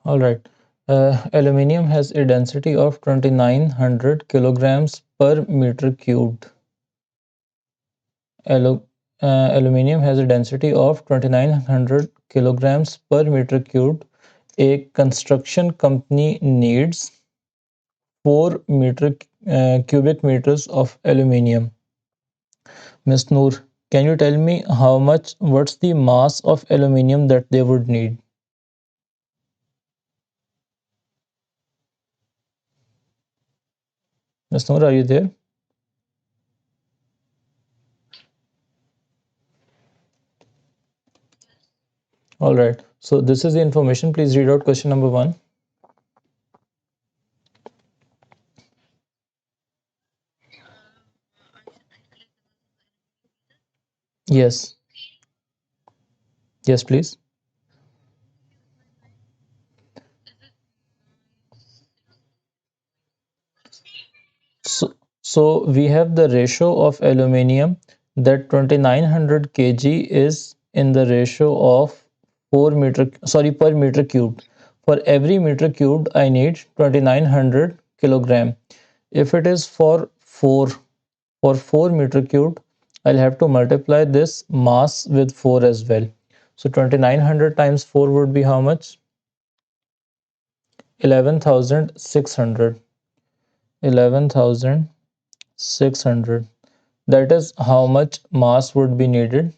All right. Aluminium has a density of 2900 kilograms per meter cubed. Alu Aluminium has a density of 2900 kilograms per meter cubed. A construction company needs 4 cubic meters of aluminium. Ms. Noor, can you tell me what's the mass of aluminium that they would need? Ms. Noor, are you there? All right. So this is the information. Please read out question number 1. Yes. Yes, please. So we have the ratio of aluminium that 2900 kg is in the ratio of per meter cubed. For every meter cubed, I need 2900 kilogram. If it is for 4 meter cubed, I'll have to multiply this mass with 4 as well. So 2900 times 4 would be how much? 11,600. 11,600. That is how much mass would be needed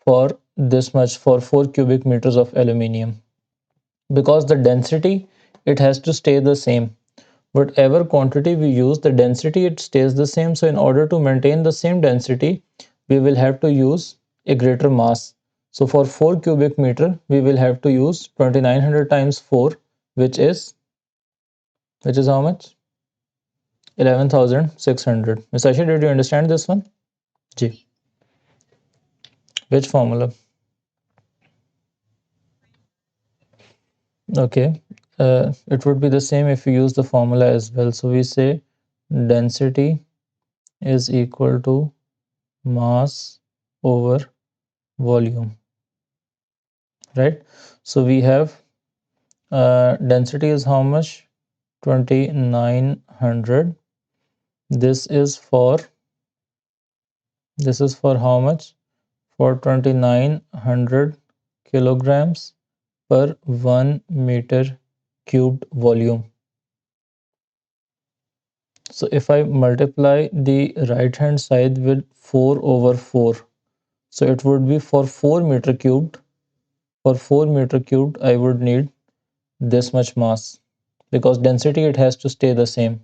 for this much, for 4 cubic meters of aluminium. Because the density, it has to stay the same. Whatever quantity we use, the density, it stays the same. So in order to maintain the same density, we will have to use a greater mass. So for 4 cubic meter, we will have to use 2900 times 4, which is how much? 11,600. Ms. Ashi, did you understand this one? Ji. Which formula? Okay. It would be the same if we use the formula as well. So we say density is equal to mass over volume, right? So we have density is how much? 2900. This is for how much? For 2900 kilograms per 1 meter cubed volume. So if I multiply the right hand side with 4 over 4, so it would be for 4 meter cubed. For 4 meter cubed, I would need this much mass, because density, it has to stay the same.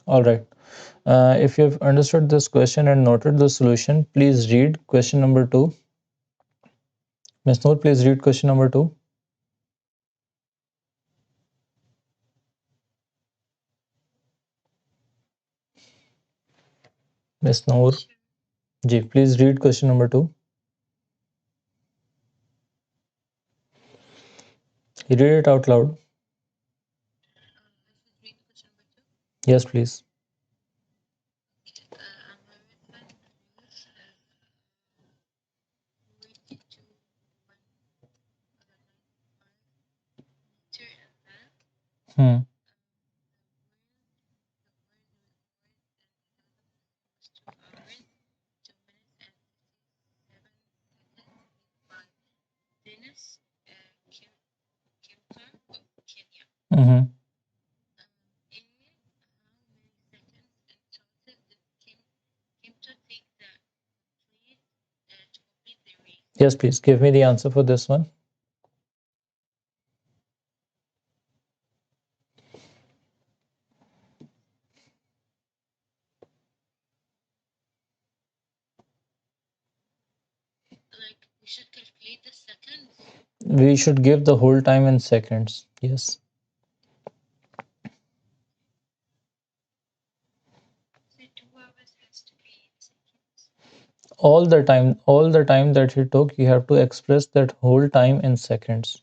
All right. If you've understood this question and noted the solution, please read question number 2. Ms. Noor, please read question number 2. Ms. Noor, ji, please read question number 2. Read it out loud. Yes, please. Hmm. Mm-hmm. Yes, please give me the answer for this one. We should give the whole time in seconds. Yes. All the time that he took, you have to express that whole time in seconds.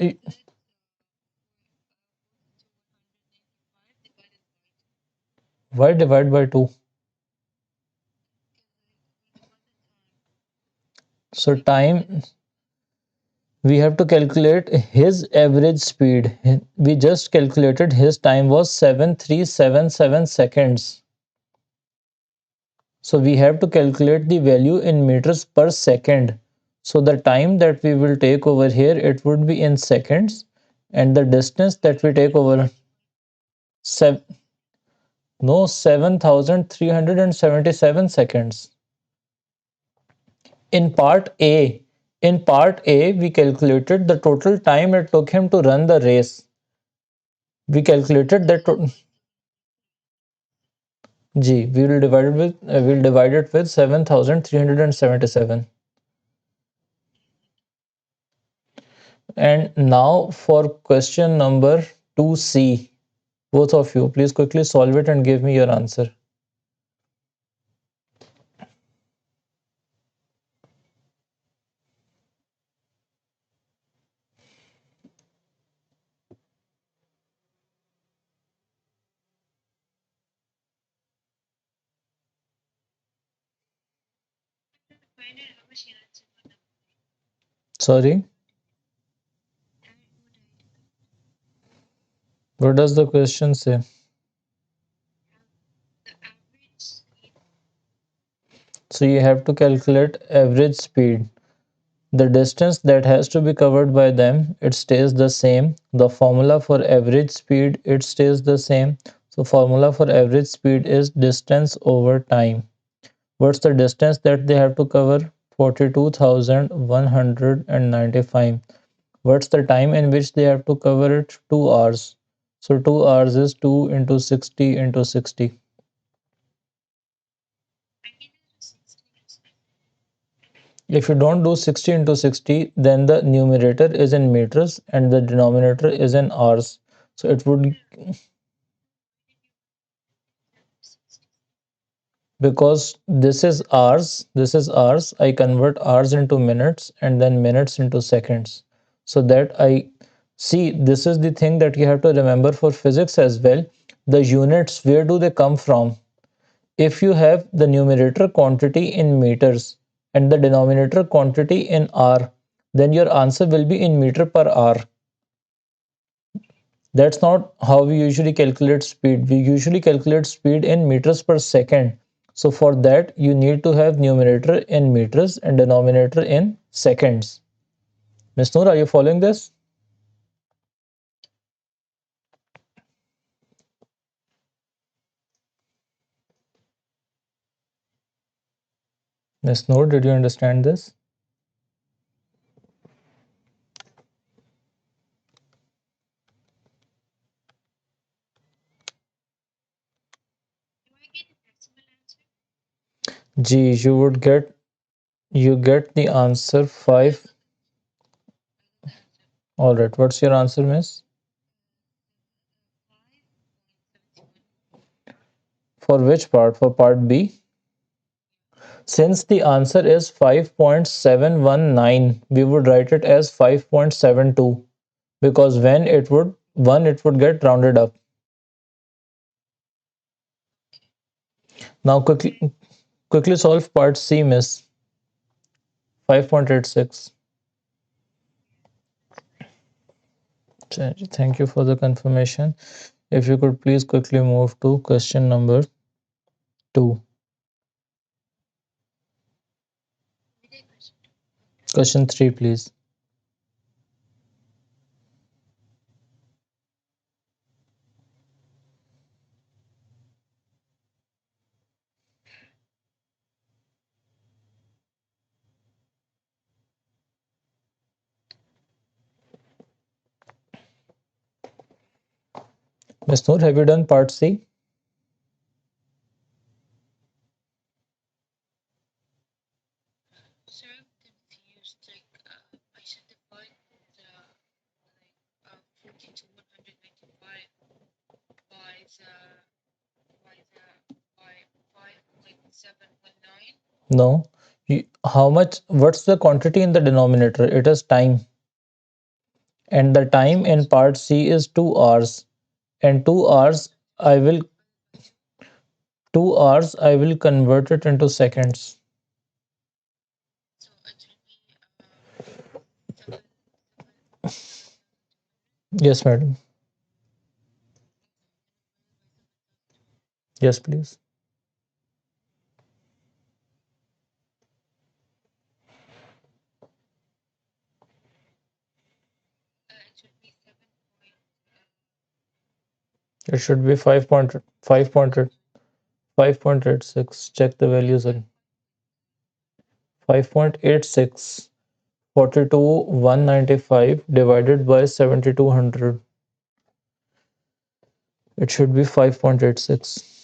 I- Why divide by 2? So time, we have to calculate his average speed. We just calculated his time was 7377 seconds. So we have to calculate the value in meters per second. So the time that we will take over here, it would be in seconds, and the distance that we take over, seven, no, 7377 seconds. In part A, we calculated the total time it took him to run the race. We calculated that G. We'll divide it with 7377. And now for question number 2C. Both of you, please quickly solve it and give me your answer. Sorry, what does the question say? So you have to calculate average speed. The distance that has to be covered by them, it stays the same. The formula for average speed, it stays the same. So formula for average speed is distance over time. What's the distance that they have to cover? 42,195. What's the time in which they have to cover it? 2 hours. So 2 hours is 2 into 60 into 60. If you don't do 60 into 60, then the numerator is in meters and the denominator is in hours. So it would, because this is hours, I convert hours into minutes and then minutes into seconds. So that I see, this is the thing that you have to remember for physics as well. The units, where do they come from? If you have the numerator quantity in meters and the denominator quantity in hour, then your answer will be in meter per hour. That's not how we usually calculate speed. We usually calculate speed in meters per second. So for that, you need to have numerator in meters and denominator in seconds. Ms. Noor, are you following this? Ms. Noor, did you understand this? Gee, you get the answer 5. All right, what's your answer, miss? For which part? For part B? Since the answer is 5.719, we would write it as 5.72, because when it would it would get rounded up. Now quickly solve part C, miss. 5.86. Thank you for the confirmation. If you could please quickly move to question number 2. Question 3, please. Miss Noor, have you done part C? No. How much? What's the quantity in the denominator? It is time. and the time in part C is 2 hours, and 2 hours I will convert it into seconds. Yes, madam. Yes, please. It should be 5.86. Check the values again. 5.86. 42,195 divided by 7,200. It should be 5.86.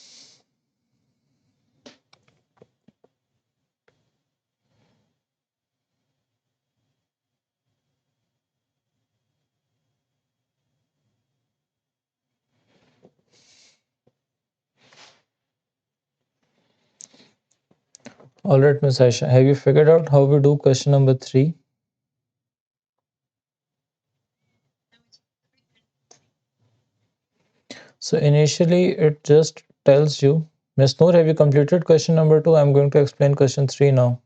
Alright, Miss Aisha, have you figured out how we do question number 3? So initially it just tells you, Miss Noor, have you completed question number 2? I'm going to explain question 3 now.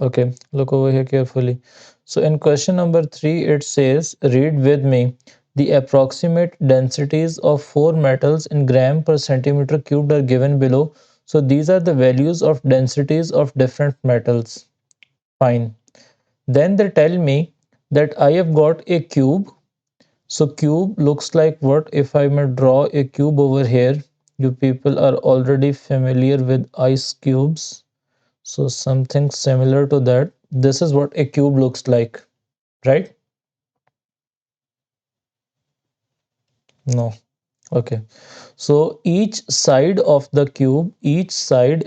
Okay, look over here carefully. So in question number 3, it says, read with me. The approximate densities of four metals in gram per centimeter cubed are given below. So these are the values of densities of different metals. Fine. Then they tell me that I have got a cube. So cube looks like what? If I may draw a cube over here, you people are already familiar with ice cubes. So something similar to that. This is what a cube looks like, right? No. Okay. So each side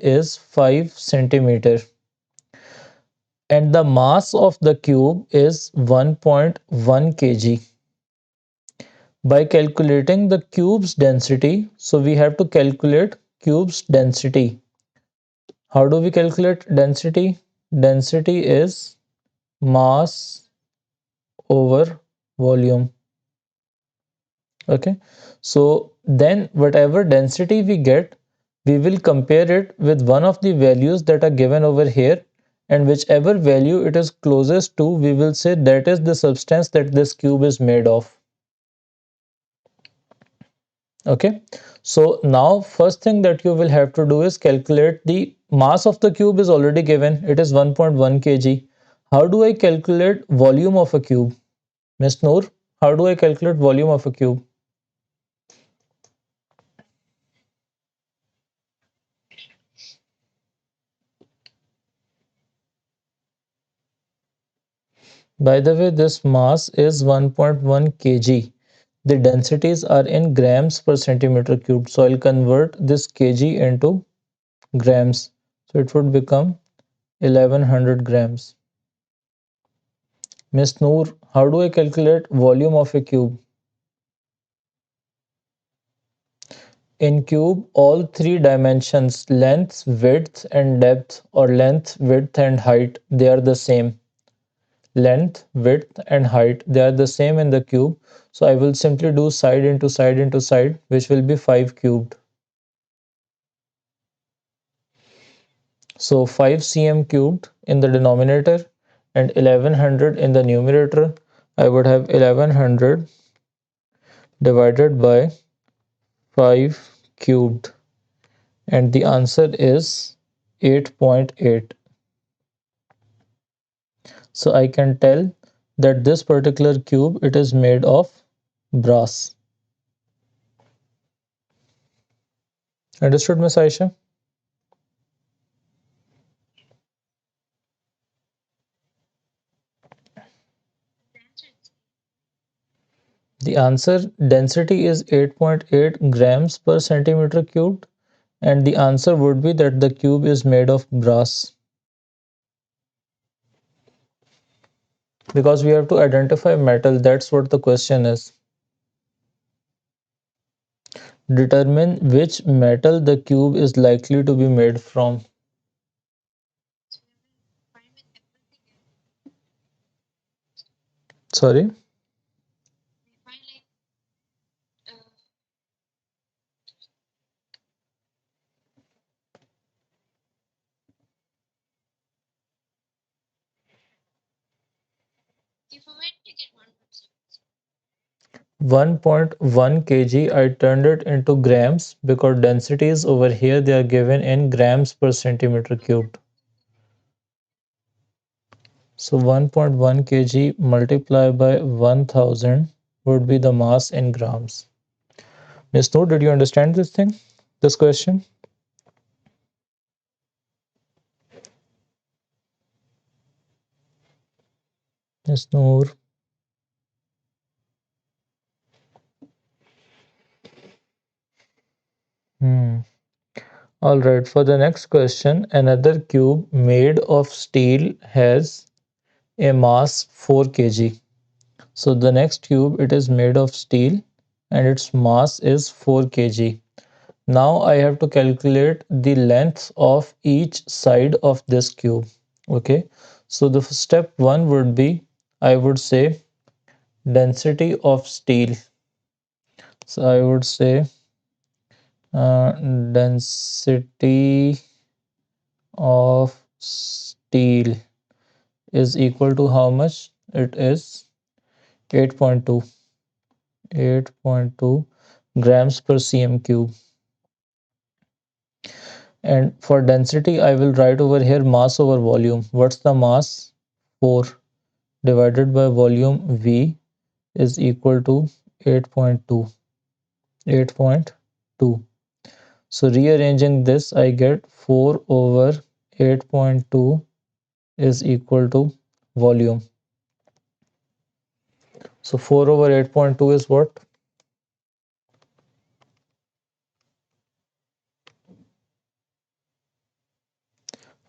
is 5 centimeter, and the mass of the cube is 1.1 kg. By calculating the cube's density, so we have to calculate cube's density. How do we calculate density? Density is mass over volume. Okay, so then whatever density we get, we will compare it with one of the values that are given over here, and whichever value it is closest to, we will say that is the substance that this cube is made of. Okay, so now first thing that you will have to do is calculate the mass of the cube is already given, it is 1.1 kg. How do I calculate volume of a cube? Miss Noor, how do I calculate volume of a cube? By the way, this mass is 1.1 kg. The densities are in grams per centimeter cubed. So I'll convert this kg into grams. So it would become 1100 grams. Miss Noor, how do I calculate volume of a cube? In cube, all three dimensions, length, width, and depth, or length, width, and height, they are the same. Length, width, and height, they are the same in the cube. So I will simply do side into side into side, which will be 5 cubed. So 5 cm cubed in the denominator and 1100 in the numerator. I would have 1100 divided by 5 cubed, and the answer is 8.8. So I can tell that this particular cube, it is made of brass. Understood, Miss Aisha? The answer density is 8.8 grams per centimeter cubed, and the answer would be that the cube is made of brass, because we have to identify metal. That's what the question is. Determine which metal the cube is likely to be made from. Sorry. 1.1 kg, I turned it into grams because densities over here they are given in grams per centimeter cubed. So 1.1 kg multiplied by 1000 would be the mass in grams. Miss Noor, did you understand this thing? This question? Miss Noor. Hmm. All right, for the next question, another cube made of steel has a mass 4 kg. So the next cube, it is made of steel and its mass is 4 kg. Now I have to calculate the length of each side of this cube. Okay, so the step one would be, I would say, density of steel. So I would say density of steel is equal to how much? It is 8.2 8.2 grams per cm cube. And for density, I will write over here mass over volume. What's the mass? 4 divided by volume V is equal to 8.2. 8.2. So rearranging this, I get 4 over 8.2 is equal to volume. So 4 over 8.2 is what?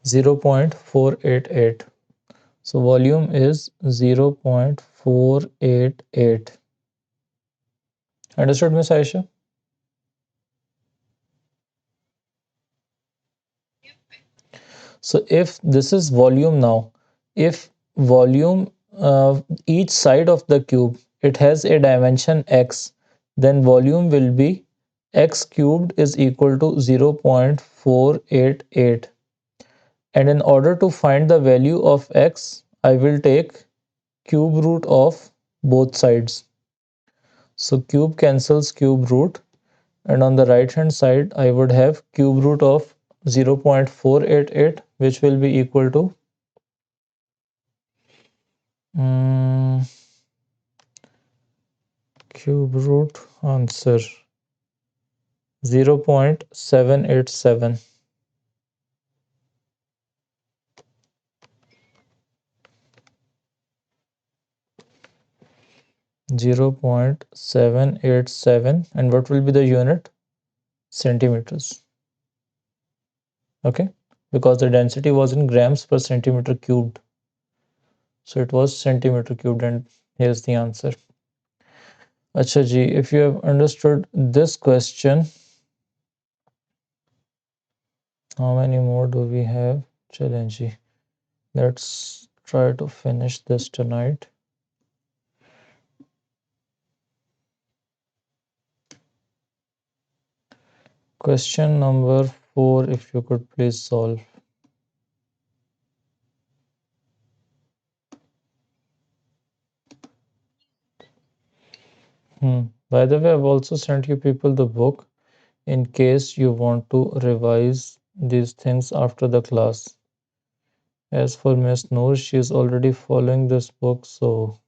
0.488. So volume is 0.488. Understood, Miss Aisha? So if this is volume now, if volume each side of the cube it has a dimension x, then volume will be x cubed is equal to 0.488. And in order to find the value of x, I will take cube root of both sides. So cube cancels cube root, and on the right hand side I would have cube root of 0.488, which will be equal to cube root answer 0.787. 0.787, and what will be the unit? Centimeters. Okay, because the density was in grams per centimeter cubed, so it was centimeter cubed, and here's the answer. Acha ji, if you have understood this question, how many more do we have? Challenge ji, let's try to finish this tonight. Question number 4, if you could please solve. By the way, I've also sent you people the book in case you want to revise these things after the class. As for Miss Noor, she is already following this book, so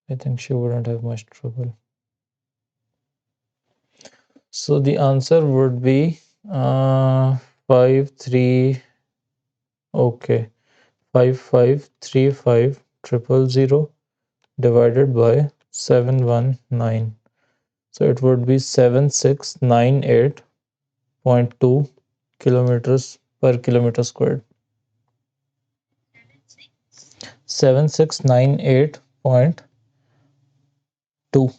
I think she wouldn't have much trouble. So the answer would be 5 3, okay, 5535 divided by 719. So it would be 7698.2 kilometers per kilometer squared. 7698.2.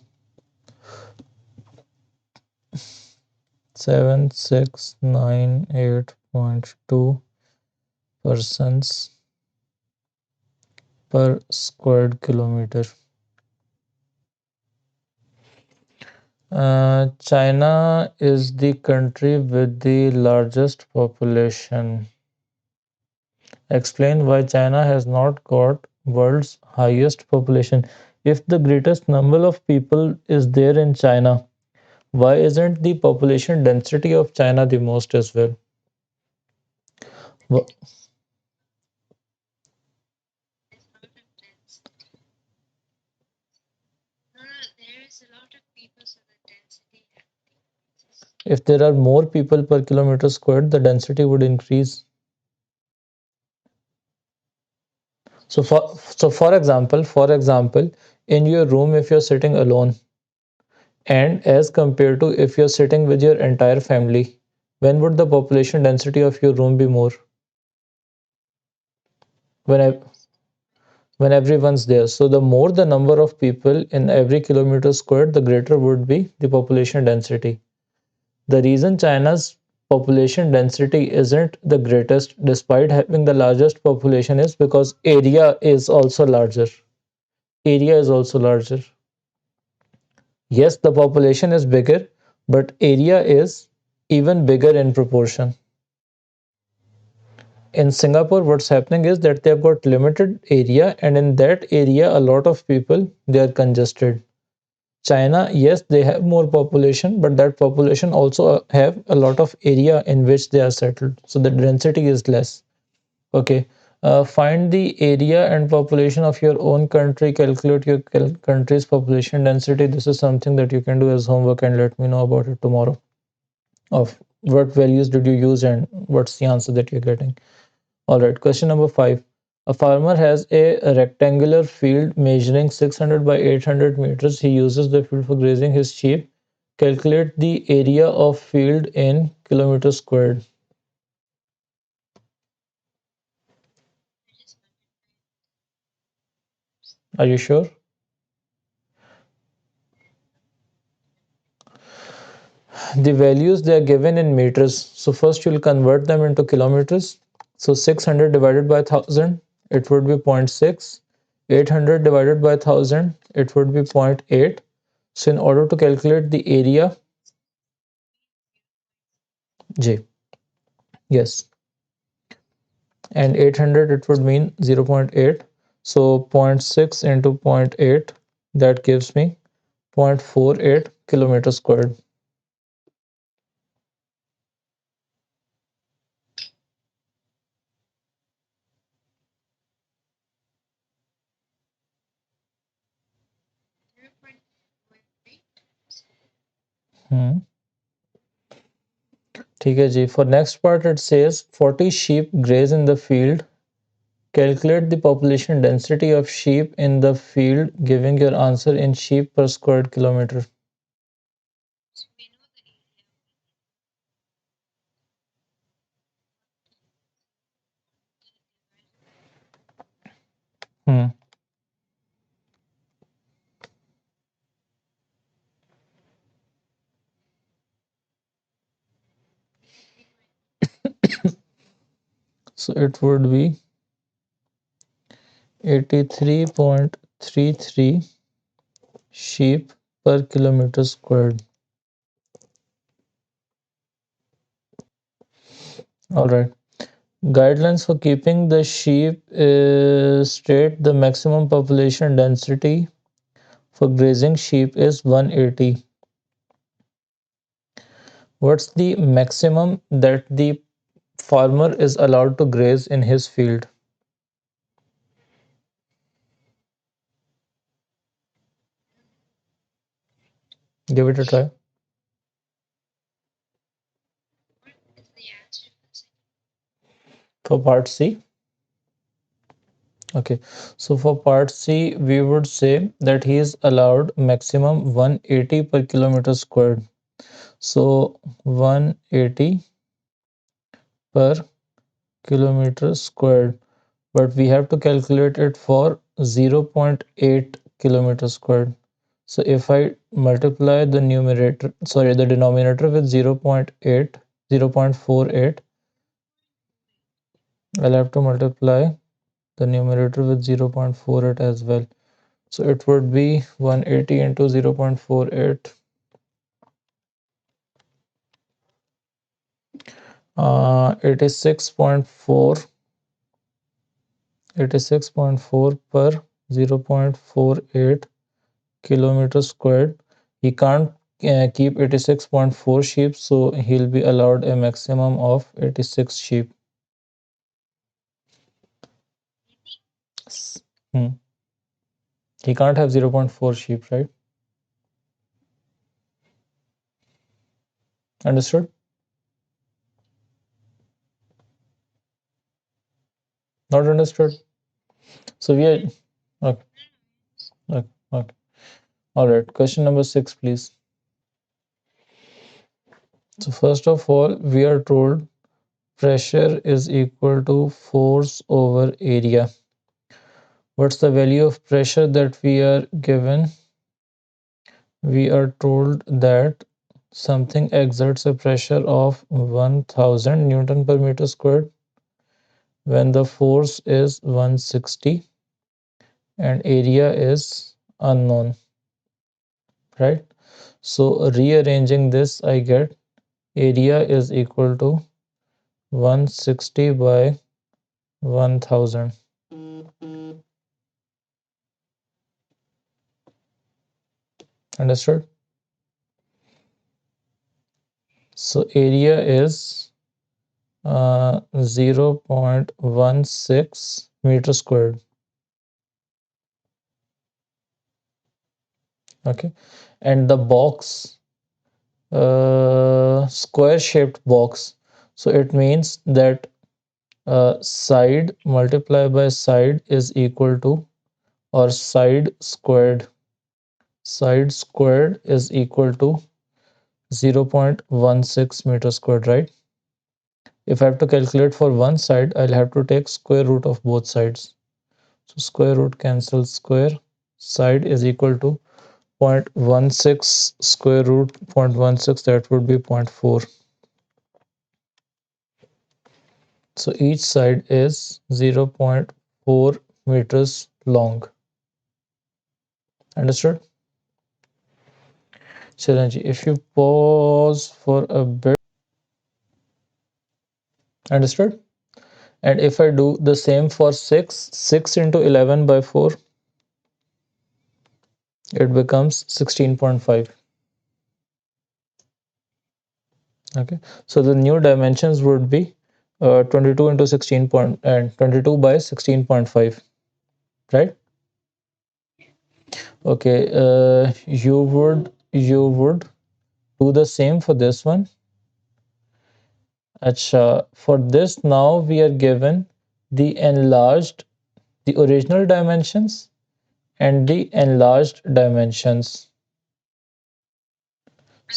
7698.2 persons per square kilometer. China is the country with the largest population. Explain why China has not got world's highest population. If the greatest number of people is there in China, why isn't the population density of China the most as well? If there are more people per kilometer squared, the density would increase. So for example, in your room, if you're sitting alone, and as compared to if you're sitting with your entire family, when would the population density of your room be more? When I, when everyone's there. So the more the number of people in every kilometer squared, the greater would be the population density. The reason China's population density isn't the greatest despite having the largest population is because area is also larger. Area is also larger. Yes, the population is bigger, but area is even bigger in proportion. In Singapore, what's happening is that they've got limited area, and in that area, a lot of people, they are congested. China, yes, they have more population, but that population also have a lot of area in which they are settled. So the density is less. Okay. Find the area and population of your own country, calculate your country's population density. This is something that you can do as homework and let me know about it tomorrow. Of what values did you use and what's the answer that you're getting. All right, question number 5. A farmer has a rectangular field measuring 600 by 800 meters. He uses the field for grazing his sheep. Calculate the area of field in kilometers squared. Are you sure? The values they are given in meters. So first you'll convert them into kilometers. So 600 divided by 1000, it would be zero point 0.6. 800 divided by 1000, it would be zero point 0.8. So in order to calculate the area, J, yes, and 800 it would mean 0 0.8. So zero point 0.6 into zero point 0.8, that gives me 0.48 kilometers squared. Hmm. ठीक है जी. For next part it says 40 sheep graze in the field. Calculate the population density of sheep in the field, giving your answer in sheep per square kilometer. Hmm. So it would be 83.33 sheep per kilometer squared. All right. Guidelines for keeping the sheep state the maximum population density for grazing sheep is 180. What's the maximum that the farmer is allowed to graze in his field? Give it a try. For part C, okay. So for part C, we would say that he is allowed maximum 180 per kilometer squared. So 180 per kilometer squared, but we have to calculate it for 0 0.8 kilometer squared. So if I multiply the numerator, sorry, the denominator with 0 0.8, 0 0.48, I'll have to multiply the numerator with 0.48 as well. So it would be 180 into 0.48, 86.4 per 0.48 kilometers squared. He can't keep 86.4 sheep, so he'll be allowed a maximum of 86 sheep. Hmm. He can't have 0.4 sheep, right? Understood? Not understood? So we are okay, okay, okay. All right. Question number 6, please. So first of all, we are told pressure is equal to force over area. What's the value of pressure that we are given? We are told that something exerts a pressure of 1000 Newton per meter squared when the force is 160 and area is unknown, right? So rearranging this, I get area is equal to 160 by 1000. Understood? So area is 0.16 meter squared. Okay, and the box, square shaped box, so it means that side multiplied by side is equal to, or side squared is equal to 0.16 meter squared, right? If I have to calculate for one side, I'll have to take square root of both sides. So square root cancels square, side is equal to 0.16 square root 0.16, that would be 0.4. So each side is 0.4 meters long. Understood? Chiranji, if you pause for a bit, understood? And if I do the same for 6 into 11 by 4, it becomes 16.5. Okay, so the new dimensions would be 22 into 16 point and 22 by 16.5, right? Okay, you would do the same for this one. Acha, for this now we are given the the original dimensions and the enlarged dimensions. Do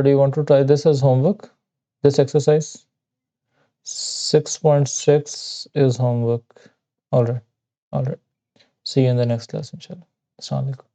you want to try this as homework? This exercise? 6.6 is homework. All right. All right. See you in the next class, inshallah. Assalamu alaikum.